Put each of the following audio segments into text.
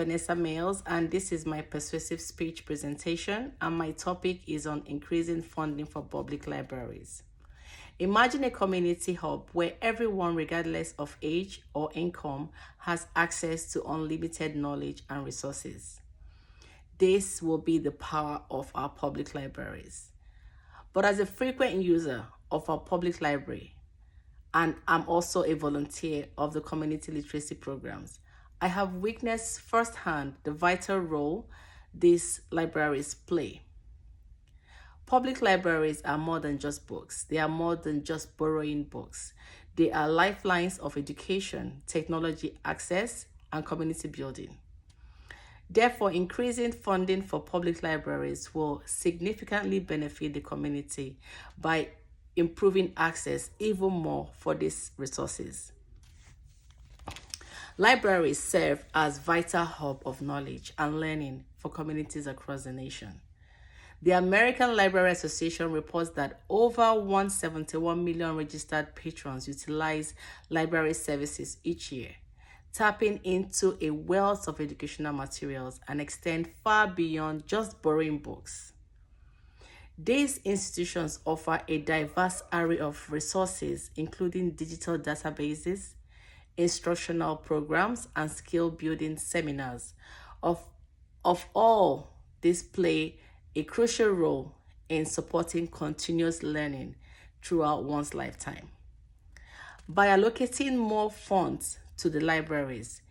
Vanessa Males, and this is my persuasive speech presentation, and my topic is on increasing funding for public libraries. Imagine a community hub where everyone, regardless of age or income, has access to unlimited knowledge and resources. This will be the power of our public libraries. But as a frequent user of our public library, and I'm also a volunteer of the community literacy programs, I have witnessed firsthand the vital role these libraries play. Public libraries are more than just books. They are more than just borrowing books. They are lifelines of education, technology access, and community building. Therefore, increasing funding for public libraries will significantly benefit the community by improving access even more for these resources. Libraries serve as vital hub of knowledge and learning for communities across the nation. The American Library Association reports that over 171 million registered patrons utilize library services each year, tapping into a wealth of educational materials and extend far beyond just borrowing books. These institutions offer a diverse array of resources, including digital databases, instructional programs, and skill building seminars. Of all, these play a crucial role in supporting continuous learning throughout one's lifetime. By allocating more funds to the libraries,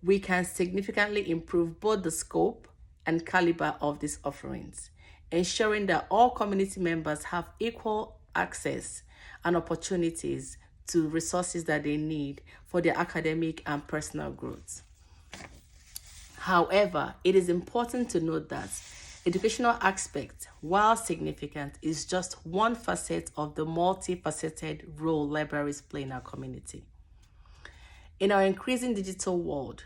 we can significantly improve both the scope and caliber of these offerings, ensuring that all community members have equal access and opportunities to resources that they need for their academic and personal growth. However, it is important to note that educational aspect, while significant, is just one facet of the multifaceted role libraries play in our community. In our increasing digital world,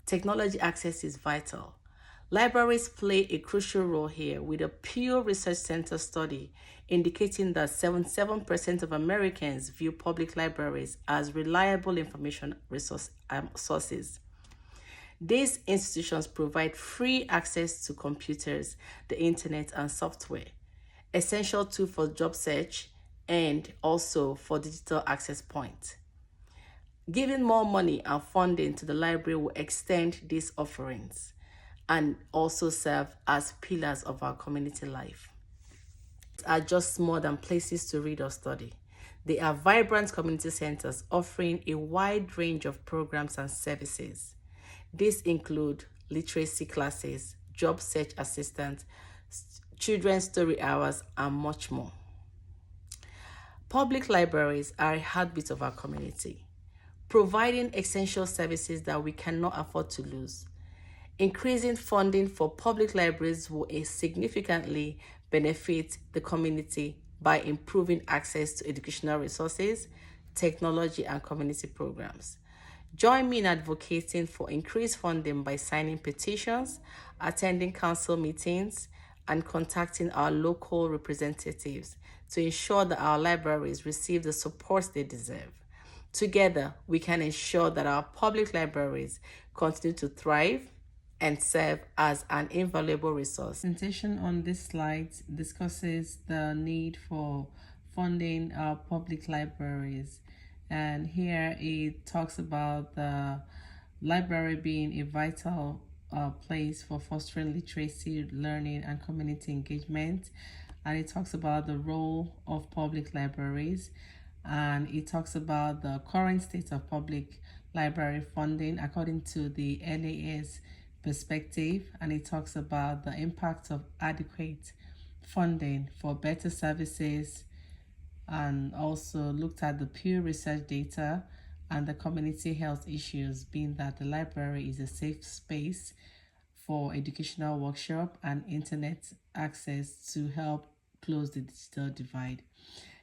technology access is vital. Libraries play a crucial role here, with a Pew Research Center study indicating that 77% of Americans view public libraries as reliable information sources. These institutions provide free access to computers, the internet, and software, essential tools for job search and also for digital access points. Giving more money and funding to the library will extend these offerings and also serve as pillars of our community life. These are just more than places to read or study. They are vibrant community centers offering a wide range of programs and services. These include literacy classes, job search assistance, children's story hours, and much more. Public libraries are a heartbeat of our community, providing essential services that we cannot afford to lose. Increasing funding for public libraries will significantly benefit the community by improving access to educational resources, technology, and community programs. Join me in advocating for increased funding by signing petitions, attending council meetings, and contacting our local representatives to ensure that our libraries receive the support they deserve. Together, we can ensure that our public libraries continue to thrive and serve as an invaluable resource. The presentation on this slide discusses the need for funding our public libraries. And here it talks about the library being a vital place for fostering literacy, learning, and community engagement. And it talks about the role of public libraries. And it talks about the current state of public library funding according to the NAS perspective. And it talks about the impact of adequate funding for better services, and also looked at the Pew Research data and the community health issues, being that the library is a safe space for educational workshop and internet access to help close the digital divide.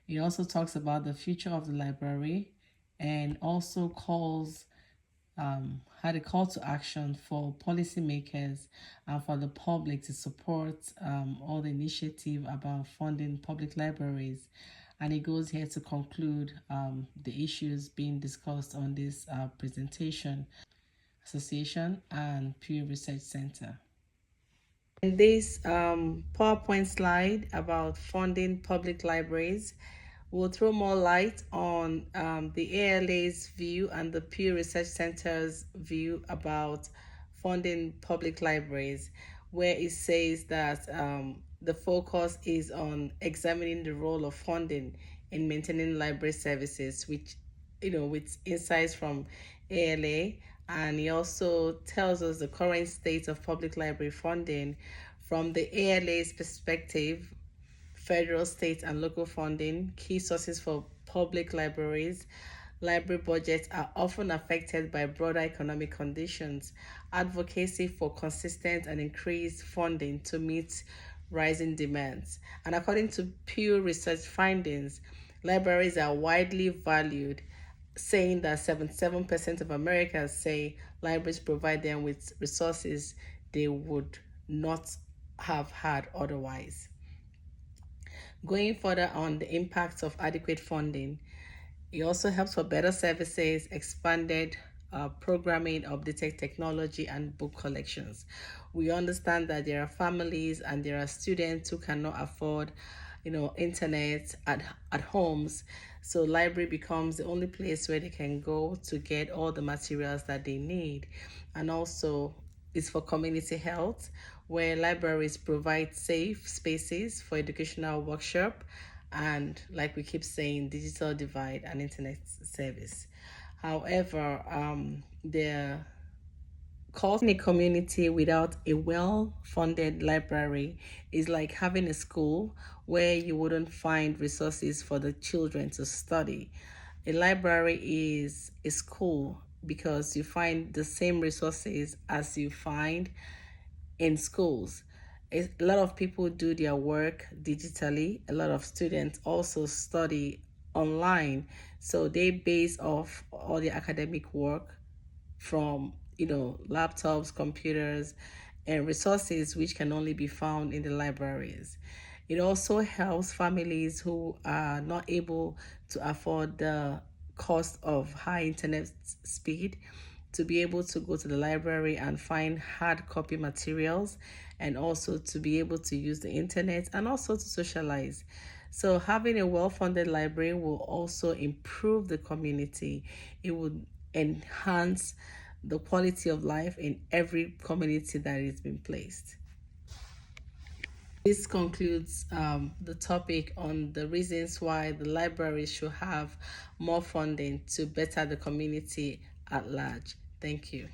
It also talks about the future of the library and also had a call to action for policymakers and for the public to support all the initiative about funding public libraries. And it goes here to conclude the issues being discussed on this presentation. Association and Pew Research Center. In this PowerPoint slide about funding public libraries, we'll throw more light on the ALA's view and the Pew Research Center's view about funding public libraries, where it says that the focus is on examining the role of funding in maintaining library services, which, with insights from ALA. And he also tells us the current state of public library funding from the ALA's perspective, federal, state, and local funding, key sources for public libraries. Library budgets are often affected by broader economic conditions. Advocacy for consistent and increased funding to meet rising demands. And according to Pew Research findings, libraries are widely valued, saying that 77% of Americans say libraries provide them with resources they would not have had otherwise. Going further on the impacts of adequate funding, it also helps for better services, expanded programming, updated technology, and book collections. We understand that there are families and there are students who cannot afford, internet at homes. So library becomes the only place where they can go to get all the materials that they need. And also, it's for community health, where libraries provide safe spaces for educational workshop and, like we keep saying, digital divide and internet service. However, the cost in a community without a well-funded library is like having a school where you wouldn't find resources for the children to study. A library is a school because you find the same resources as you find in schools. A lot of people do their work digitally. A lot of students also study online. So they base off all the academic work from, laptops, computers, and resources which can only be found in the libraries. It also helps families who are not able to afford the cost of high internet speed to be able to go to the library and find hard copy materials, and also to be able to use the internet and also to socialize. So having a well-funded library will also improve the community. It would enhance the quality of life in every community that is being placed. This concludes the topic on the reasons why the libraries should have more funding to better the community at large. Thank you.